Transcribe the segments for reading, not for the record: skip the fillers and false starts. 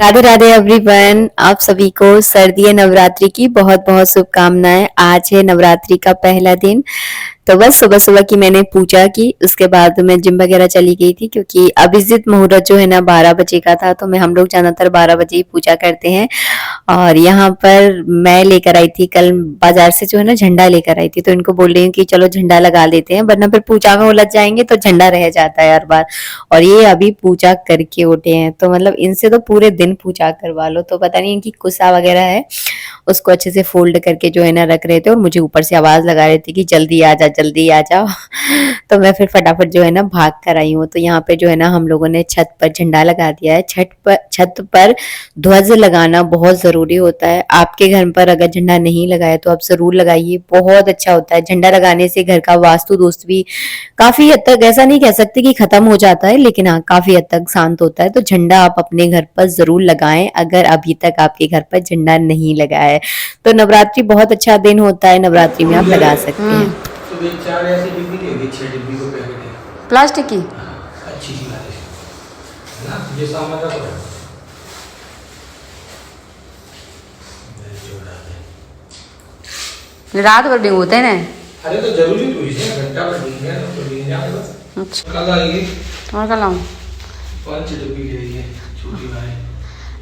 Radhe Radhe everyone. आप सभी को शारदीय नवरात्रि की बहुत बहुत शुभकामनाएं। आज है नवरात्रि का पहला दिन। तो बस सुबह सुबह की मैंने पूजा की, उसके बाद मैं जिम वगैरह चली गई थी क्योंकि अभिजीत मुहूर्त जो है ना 12 बजे का था। तो मैं हम लोग ज्यादातर 12 बजे ही पूजा करते हैं। और यहाँ पर मैं लेकर आई थी कल बाजार से जो है ना झंडा लेकर आई थी, तो इनको बोल रही हूँ कि चलो झंडा लगा देते हैं, वरना फिर पूजा में उलझ जाएंगे तो झंडा रह जाता है हर बार। और ये अभी पूजा करके उठे हैं, तो मतलब इनसे तो पूरे दिन पूजा करवा लो। तो पता नहीं इनकी कुसा वगैरह है, उसको अच्छे से फोल्ड करके जो है ना रख रहे थे और मुझे ऊपर से आवाज लगा रहे थे कि जल्दी आ जा जल्दी आ जाओ। तो मैं फिर फटाफट जो है ना भाग कर आई हूँ। तो यहाँ पे जो है ना हम लोगों ने छत पर झंडा लगा दिया है। छत पर ध्वज लगाना बहुत जरूरी होता है। आपके घर पर अगर झंडा नहीं लगाया तो आप जरूर लगाइए, बहुत अच्छा होता है। झंडा लगाने से घर का वास्तु दोष भी काफी हद तक, ऐसा नहीं कह सकते कि खत्म हो जाता है, लेकिन हाँ काफी हद तक शांत होता है। तो झंडा आप अपने घर पर जरूर लगाएं अगर अभी तक आपके घर पर झंडा नहीं लगा है। तो नवरात्रि बहुत अच्छा दिन होता है, नवरात्रि में आप लगा सकते हैं। तो ये चार ऐसी डिब्बी लेंगे, 6 डिब्बी को पैकेट है प्लास्टिक की। अच्छी सी वाली है ना, ये सामान का तो रात भर भिगोते हैं ना। अरे तो जरूरी तो है, घंटा भर भिगोना है तो भिग जाएगा बस। अच्छा, कल आएगी और कल लाऊं 5 डिब्बी ले आइए छोटी वाली।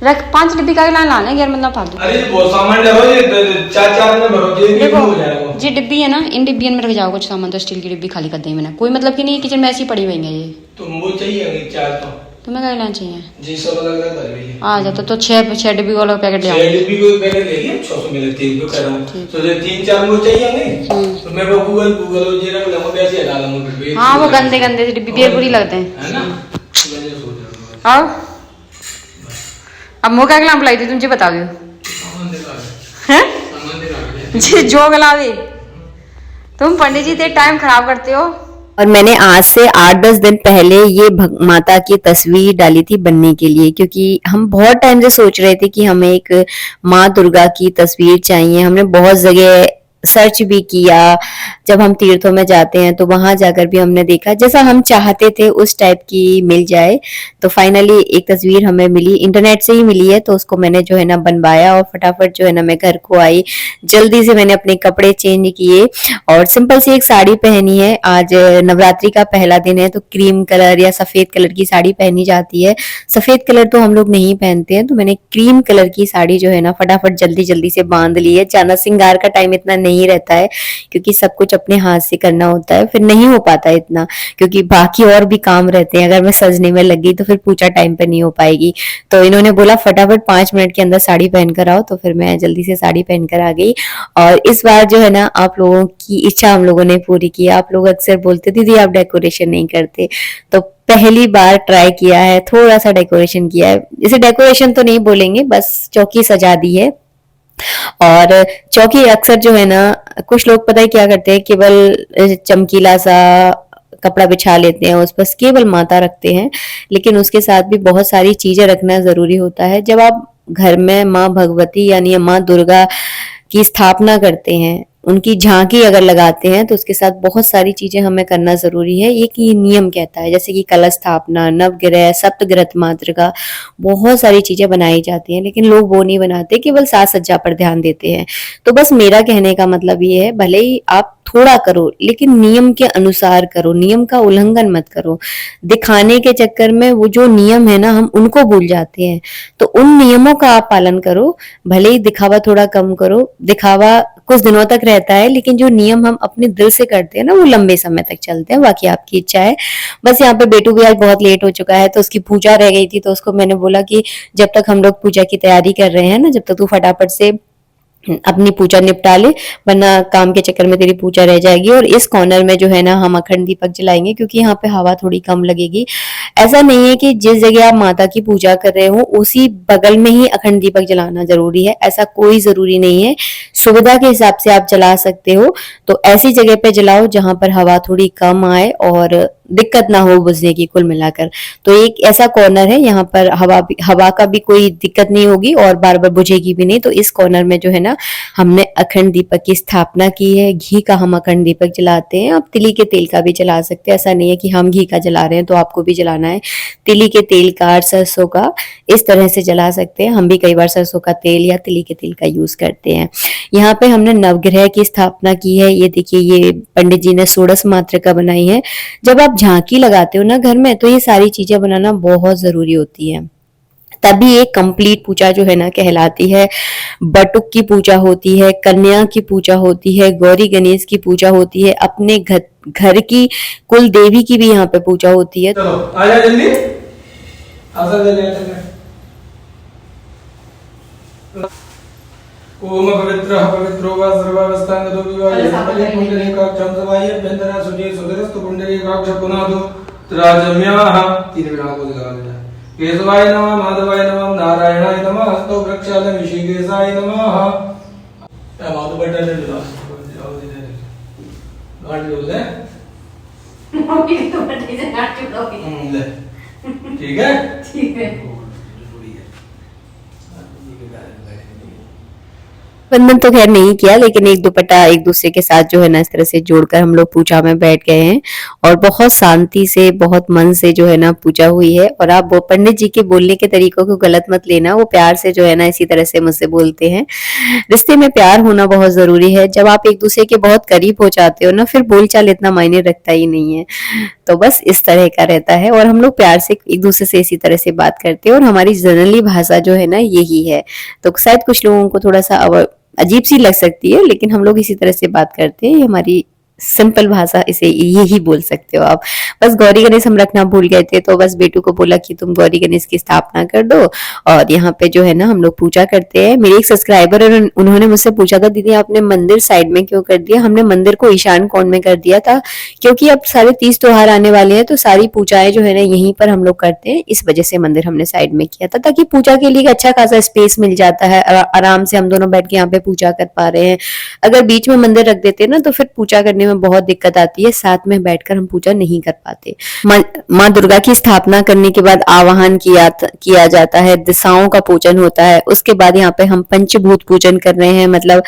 रख 5 डिब्बी का लाने यार, मतलब फालतू। अरे ये बहुत सामान ले लो, ये चार में भरो, ये भी हो जाएगा। ये डिब्बी है ना, इन डिब्बियों में रख जाओ कुछ सामान। तो स्टील की डिब्बी खाली कर देंगे मैंने, कोई मतलब कि नहीं, किचन में ऐसी पड़ी हुई है ये। तो वो चाहिए चार तो तुम्हें क्या लेना चाहिए? जी सब अलग अलग भर रही है। आ जाता तो 6 डिब्बी वाला पैकेट ले आओ। 6 डिब्बी को पैकेट ले लिए 600 मिले, 3 को कह रहा हूं। तो ये 3-4 वो चाहिए नहीं, तो मैं वो गूगल और जे रख लूंगा, वैसे हटा लूंगा फिर। हाँ वो गंदे गंदे से डिब्बी बेर बुरी लगते हैं, है ना, मैंने सोच रहा और अब मौका के नाम लाई थी, तुम जी बता दो सामान दिखा हैं सामान दिखा जी जो गलावे। तुम पंडित जी ते टाइम खराब करते हो। और मैंने आज से 8-10 दिन पहले ये माता की तस्वीर डाली थी बनने के लिए, क्योंकि हम बहुत टाइम से सोच रहे थे कि हमें एक माँ दुर्गा की तस्वीर चाहिए। हमने बहुत जगह सर्च भी किया, जब हम तीर्थों में जाते हैं तो वहां जाकर भी हमने देखा जैसा हम चाहते थे उस टाइप की मिल जाए। तो फाइनली एक तस्वीर हमें मिली, इंटरनेट से ही मिली है, तो उसको मैंने जो है ना बनवाया और फटाफट जो है ना मैं घर को आई। जल्दी से मैंने अपने कपड़े चेंज किए और सिंपल सी एक साड़ी पहनी है। आज नवरात्रि का पहला दिन है, तो क्रीम कलर या सफेद कलर की साड़ी पहनी जाती है। सफेद कलर तो हम लोग नहीं पहनते हैं, तो मैंने क्रीम कलर की साड़ी जो है ना फटाफट जल्दी जल्दी से बांध ली है। ज्यादा श्रृंगार का टाइम इतना नहीं रहता है क्योंकि सब कुछ अपने हाथ से करना होता है, फिर नहीं हो पाता इतना, क्योंकि बाकी और भी काम रहते हैं। अगर मैं सजने में लग गई तो फिर पूजा टाइम पे नहीं हो पाएगी। तो इन्होंने बोला फटाफट 5 मिनट के अंदर साड़ी पहन कर आओ, तो फिर मैं जल्दी से साड़ी पहन कर आ गई। और इस बार जो है ना आप लोगों की इच्छा हम लोगों ने पूरी की। आप लोग अक्सर बोलते दीदी आप डेकोरेशन नहीं करते, तो पहली बार ट्राई किया है, थोड़ा सा डेकोरेशन किया है। इसे डेकोरेशन तो नहीं बोलेंगे, बस चौकी सजा दी है। और चौकी अक्सर जो है ना कुछ लोग पता है क्या करते हैं, केवल चमकीला सा कपड़ा बिछा लेते हैं, उस पर केवल माता रखते हैं, लेकिन उसके साथ भी बहुत सारी चीजें रखना जरूरी होता है। जब आप घर में माँ भगवती यानी माँ दुर्गा की स्थापना करते हैं, उनकी झांकी अगर लगाते हैं, तो उसके साथ बहुत सारी चीजें हमें करना जरूरी है। ये कि नियम कहता है, जैसे कि कलश स्थापना, नवग्रह, सप्तग्रह मात्र का बहुत सारी चीजें बनाई जाती हैं, लेकिन लोग वो नहीं बनाते, केवल साज सज्जा पर ध्यान देते हैं। तो बस मेरा कहने का मतलब ये है, भले ही आप थोड़ा करो लेकिन नियम के अनुसार करो, नियम का उल्लंघन मत करो। दिखाने के चक्कर में वो जो नियम है ना हम उनको भूल जाते हैं। तो उन नियमों का आप पालन करो, भले ही दिखावा थोड़ा कम करो। दिखावा कुछ दिनों तक रहता है, लेकिन जो नियम हम अपने दिल से करते हैं ना वो लंबे समय तक चलते हैं। बाकी आपकी इच्छा है। बस यहाँ पे बेटू भी आज बहुत लेट हो चुका है, तो उसकी पूजा रह गई थी, तो उसको मैंने बोला कि जब तक हम लोग पूजा की तैयारी कर रहे हैं ना, जब तक तू फटाफट से अपनी पूजा निपटा ले, वरना काम के चक्कर में तेरी पूजा रह जाएगी। और इस कॉर्नर में जो है ना हम अखंड दीपक जलाएंगे, क्योंकि यहाँ पे हवा थोड़ी कम लगेगी। ऐसा नहीं है कि जिस जगह आप माता की पूजा कर रहे हो उसी बगल में ही अखंड दीपक जलाना जरूरी है, ऐसा कोई जरूरी नहीं है। सुविधा के हिसाब से आप जला सकते हो, तो ऐसी जगह पे जलाओ जहां पर हवा थोड़ी कम आए और दिक्कत ना हो बुझने की कुल मिलाकर। तो एक ऐसा कॉर्नर है, यहाँ पर हवा का भी कोई दिक्कत नहीं होगी और बार बार बुझेगी भी नहीं। तो इस कॉर्नर में जो है ना हमने अखंड दीपक की स्थापना की है। घी का हम अखंड दीपक जलाते हैं, आप तिली के तेल का भी जला सकते हैं। ऐसा नहीं है कि हम घी का जला रहे हैं तो आपको भी जलाना है। तिली के तेल का, सरसों का, इस तरह से जला सकते हैं। हम भी कई बार सरसों का तेल या तिली के तेल का यूज करते हैं। यहाँ पे हमने नवग्रह की स्थापना की है। ये देखिए, ये पंडित जी ने षोडश मातृका बनाई है। जब आप झांकी लगाते हो ना घर में, तो ये सारी चीजें बनाना बहुत जरूरी होती है, तभी एक कंप्लीट पूजा जो है ना कहलाती है। बटुक की पूजा होती है, कन्या की पूजा होती है, गौरी गणेश की पूजा होती है, अपने घर की कुल देवी की भी यहाँ पे पूजा होती है। चलो आ जा जल्दी, आजा जल्दी। ओम पवित्रः पवित्रो वा सर्वावस्थांगतो विवाहे पुंडरीकाक्षं समाये अभ्यन्तरा सुजे सुदरस्तु पुंडरीकाक्ष पुनादो राजम्याः। तीन विराम को लगा देना। केशवाय नमः, माधवाय नमः, नारायणाय नमः, हस्तो वृक्षाय ऋषिकेशाय नमः। माधव बटन ले लो, गाड़ी लो ले, मम्मी तो बटे से नाच चुकोगी। ले, ठीक है, ठीक है। बंधन तो खैर नहीं किया, लेकिन एक दुपट्टा एक दूसरे के साथ जो है ना इस तरह से जोड़कर हम लोग पूजा में बैठ गए हैं और बहुत शांति से, बहुत मन से जो है ना पूजा हुई है। और आप वो पंडित जी के बोलने के तरीकों को गलत मत लेना, वो प्यार से जो है ना इसी तरह से मुझसे बोलते हैं। रिश्ते में प्यार होना बहुत जरूरी है। जब आप एक दूसरे के बहुत करीब हो जाते हो ना, फिर बोलचाल इतना मायने रखता ही नहीं है। तो बस इस तरह का रहता है और हम लोग प्यार से एक दूसरे से इसी तरह से बात करते हैं और हमारी जनरली भाषा जो है ना यही है। तो शायद कुछ लोगों को थोड़ा सा अजीब सी लग सकती है, लेकिन हम लोग इसी तरह से बात करते हैं। ये हमारी सिंपल भाषा, इसे यही बोल सकते हो आप। बस गौरी गणेश हम रखना भूल गए थे, तो बस बेटू को बोला कि तुम गौरी गणेश की स्थापना कर दो और यहाँ पे जो है ना हम लोग पूजा करते हैं। मेरे एक सब्सक्राइबर है, उन्होंने मुझसे पूछा था दीदी आपने मंदिर साइड में क्यों कर दिया। हमने मंदिर को ईशान कोण में कर दिया था, क्योंकि अब सारे 30 त्योहार आने वाले हैं, तो सारी पूजाएं जो है ना यहीं पर हम लोग करते हैं। इस वजह से मंदिर हमने साइड में किया था, ताकि पूजा के लिए अच्छा खासा स्पेस मिल जाता है। आराम से हम दोनों बैठ के यहाँ पे पूजा कर पा रहे हैं। अगर बीच में मंदिर रख देते ना, तो फिर पूजा करने में बहुत दिक्कत आती है, साथ में बैठकर हम पूजा नहीं कर पाते। माँ दुर्गा की स्थापना करने के बाद आवाहन किया जाता है, दिशाओं का पूजन होता है। उसके बाद यहाँ पे हम पंचभूत पूजन कर रहे हैं, मतलब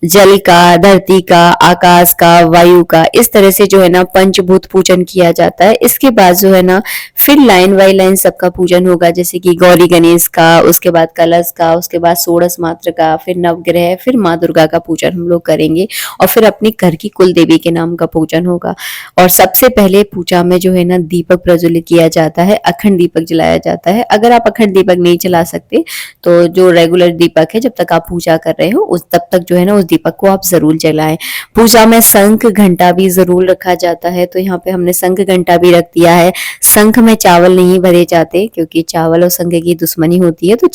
जल का, धरती का, आकाश का, वायु का, इस तरह से जो है ना पंचभूत पूजन किया जाता है। इसके बाद जो है ना फिर लाइन बाय लाइन सबका पूजन होगा, जैसे कि गौरी गणेश का, उसके बाद कलश का, उसके बाद षोडश मात्र का, फिर नवग्रह, फिर माँ दुर्गा का पूजन हम लोग करेंगे और फिर अपनी घर की कुल देवी के नाम का पूजन होगा। और सबसे पहले पूजा में जो है ना दीपक प्रज्वलित किया जाता है, अखंड दीपक जलाया जाता है। अगर आप अखंड दीपक नहीं जला सकते तो जो रेगुलर दीपक है, जब तक आप पूजा कर रहे हो उस तब तक जो है ना उस दीपक को आप जरूर जलाएं। पूजा में शंख घंटा भी जरूर रखा जाता है, तो यहाँ पे हमने शंख घंटा भी रख दिया है। शंख में चावल नहीं भरे जाते, क्योंकि चावल और शंख की दुश्मनी होती है, तो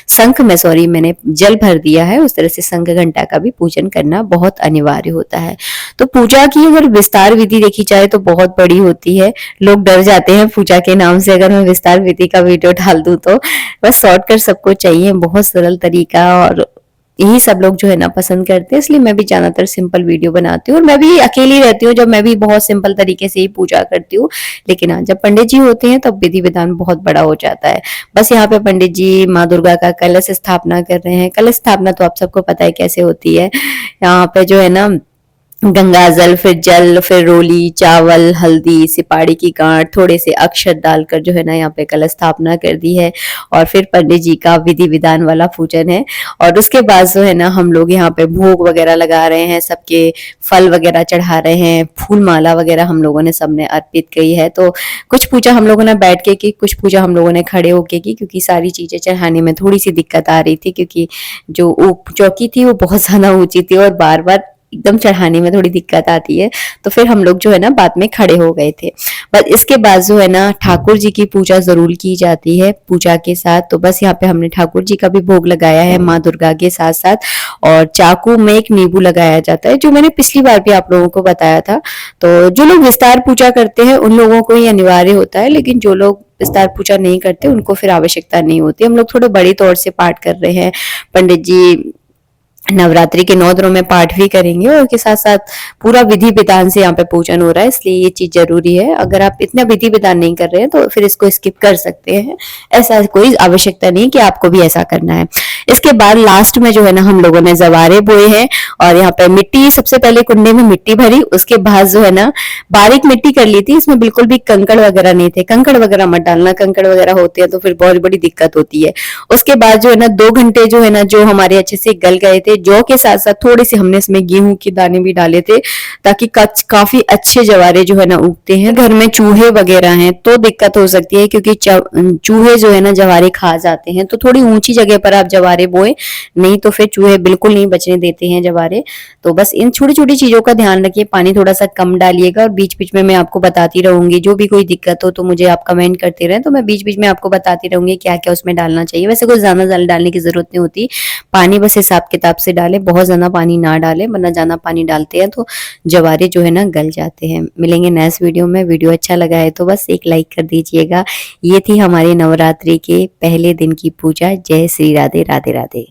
शंख में मैंने जल भर दिया है। उस तरह से शंख घंटा का भी पूजन करना बहुत अनिवार्य होता है। तो पूजा की अगर विस्तार विधि देखी जाए तो बहुत बड़ी होती है। लोग डर जाते हैं पूजा के नाम से, अगर मैं विस्तार विधि का वीडियो डाल दूं तो। बस शॉर्टकट सबको चाहिए, बहुत सरल तरीका, और यही सब लोग जो है ना पसंद करते हैं, इसलिए मैं भी ज्यादातर सिंपल वीडियो बनाती हूँ। और मैं भी अकेली रहती हूँ जब मैं भी बहुत सिंपल तरीके से ही पूजा करती हूँ, लेकिन हाँ जब पंडित जी होते हैं तब विधि विधान बहुत बड़ा हो जाता है। बस यहाँ पे पंडित जी माँ दुर्गा का कलश स्थापना कर रहे हैं। कलश स्थापना तो आप सबको पता है कैसे होती है। यहाँ पे जो है ना गंगा जल, फिर रोली, चावल, हल्दी, सिपाड़ी की गांठ, थोड़े से अक्षत डालकर जो है ना यहाँ पे कलश स्थापना कर दी है। और फिर पंडित जी का विधि विधान वाला पूजन है। और उसके बाद जो है ना हम लोग यहाँ पे भोग वगैरह लगा रहे हैं, सबके फल वगैरह चढ़ा रहे हैं, फूल माला वगैरह हम लोगों ने सबने अर्पित की है। तो कुछ पूजा हम लोगों ने बैठ के की, कुछ पूजा हम लोगों ने खड़े होके की, क्योंकि सारी चीजें चढ़ाने में थोड़ी सी दिक्कत आ रही थी, क्योंकि जो चौकी थी वो बहुत ज्यादा ऊंची थी और बार बार एकदम चढ़ाने में थोड़ी दिक्कत आती है। तो फिर हम लोग जो है ना बाद में खड़े हो गए थे। बस इसके बाद जो है ना ठाकुर जी की पूजा जरूर की जाती है पूजा के साथ। तो बस यहाँ पे हमने ठाकुर जी का भी भोग लगाया है माँ दुर्गा के साथ साथ, और चाकू में एक नींबू लगाया जाता है, जो मैंने पिछली बार भी आप लोगों को बताया था। तो जो लोग विस्तार पूजा करते हैं उन लोगों को ही अनिवार्य होता है, लेकिन जो लोग विस्तार पूजा नहीं करते उनको फिर आवश्यकता नहीं होती। हम लोग थोड़े बड़े तौर से पाठ कर रहे हैं। पंडित जी नवरात्रि के 9 दिनों में पाठ भी करेंगे और के साथ साथ पूरा विधि विधान से यहाँ पे पूजन हो रहा है, इसलिए ये चीज जरूरी है। अगर आप इतना विधि विधान नहीं कर रहे हैं तो फिर इसको स्किप कर सकते हैं, ऐसा कोई आवश्यकता नहीं कि आपको भी ऐसा करना है। इसके बाद लास्ट में जो है ना हम लोगों ने जवारे बोए हैं और यहाँ पे मिट्टी, सबसे पहले कुंडे में मिट्टी भरी, उसके बाद जो है ना बारीक मिट्टी कर ली थी, इसमें बिल्कुल भी कंकड़ वगैरह नहीं थे। कंकड़ वगैरह मत डालना, कंकड़ वगैरह होते हैं तो फिर बहुत बड़ी दिक्कत होती है। उसके बाद जो है ना 2 घंटे जो है ना जो हमारे अच्छे से गल गए थे, जौ के साथ साथ थोड़े से हमने इसमें गेहूं के दाने भी डाले थे ताकि काफी अच्छे जवारे जो है ना उगते हैं। घर में चूहे वगैरह हैं तो दिक्कत हो सकती है क्योंकि चूहे जो है ना जवारे खा जाते हैं, तो थोड़ी ऊंची जगह पर आप जवारे बोए, नहीं तो फिर चूहे बिल्कुल नहीं बचने देते हैं जवारे। तो बस इन छोटी छोटी चीजों का ध्यान रखिए, पानी थोड़ा सा कम डालिएगा और बीच बीच में मैं आपको बताती रहूंगी। जो भी कोई दिक्कत हो तो मुझे आप कमेंट करते रहे, तो मैं बीच बीच में आपको बताती रहूंगी क्या क्या उसमें डालना चाहिए। वैसे कुछ ज्यादा जल डालने की जरूरत नहीं होती, पानी बस हिसाब किताब से डालें, बहुत ज्यादा पानी ना डालें वरना ज्यादा पानी डालते हैं तो जवारे जो है ना गल जाते हैं। मिलेंगे नेक्स्ट वीडियो में। वीडियो अच्छा लगा है तो बस एक लाइक कर दीजिएगा। ये थी हमारे नवरात्रि के पहले दिन की पूजा। जय श्री राधे, राधे राधे।